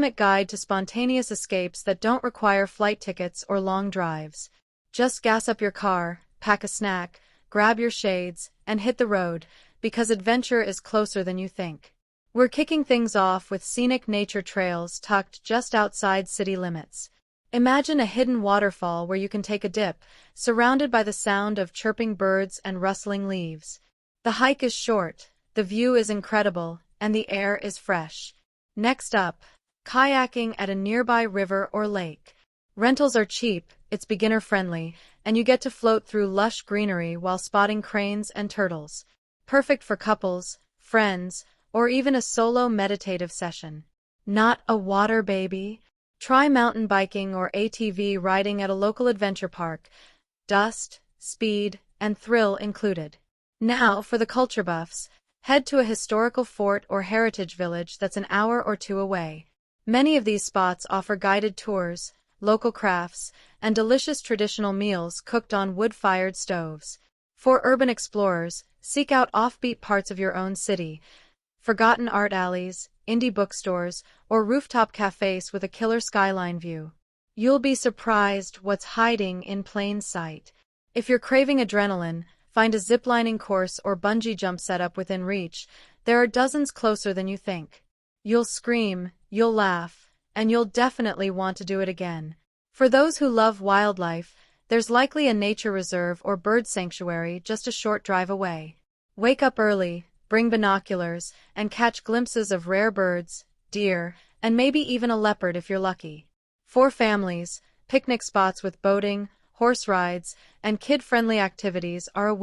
ultimate guide to spontaneous escapes that don't require flight tickets or long drives. Just gas up your car, pack a snack, grab your shades, and hit the road, because adventure is closer than you think. We're kicking things off with scenic nature trails tucked just outside city limits. Imagine a hidden waterfall where you can take a dip, surrounded by the sound of chirping birds and rustling leaves. The hike is short, the view is incredible, and the air is fresh. Next up, kayaking at a nearby river or lake. Rentals are cheap, it's beginner-friendly, and you get to float through lush greenery while spotting cranes and turtles. Perfect for couples, friends, or even a solo meditative session. Not a water baby? Try mountain biking or ATV riding at a local adventure park. Dust, speed, and thrill included. Now, for the culture buffs, head to a historical fort or heritage village that's an hour or two away. Many of these spots offer guided tours, local crafts, and delicious traditional meals cooked on wood-fired stoves. For urban explorers, seek out offbeat parts of your own city. Forgotten art alleys, indie bookstores, or rooftop cafes with a killer skyline view. You'll be surprised what's hiding in plain sight. If you're craving adrenaline, find a ziplining course or bungee jump setup within reach. There are dozens closer than you think. You'll scream, you'll laugh, and you'll definitely want to do it again. For those who love wildlife, there's likely a nature reserve or bird sanctuary just a short drive away. Wake up early, bring binoculars, and catch glimpses of rare birds, deer, and maybe even a leopard if you're lucky. For families, picnic spots with boating, horse rides, and kid-friendly activities are a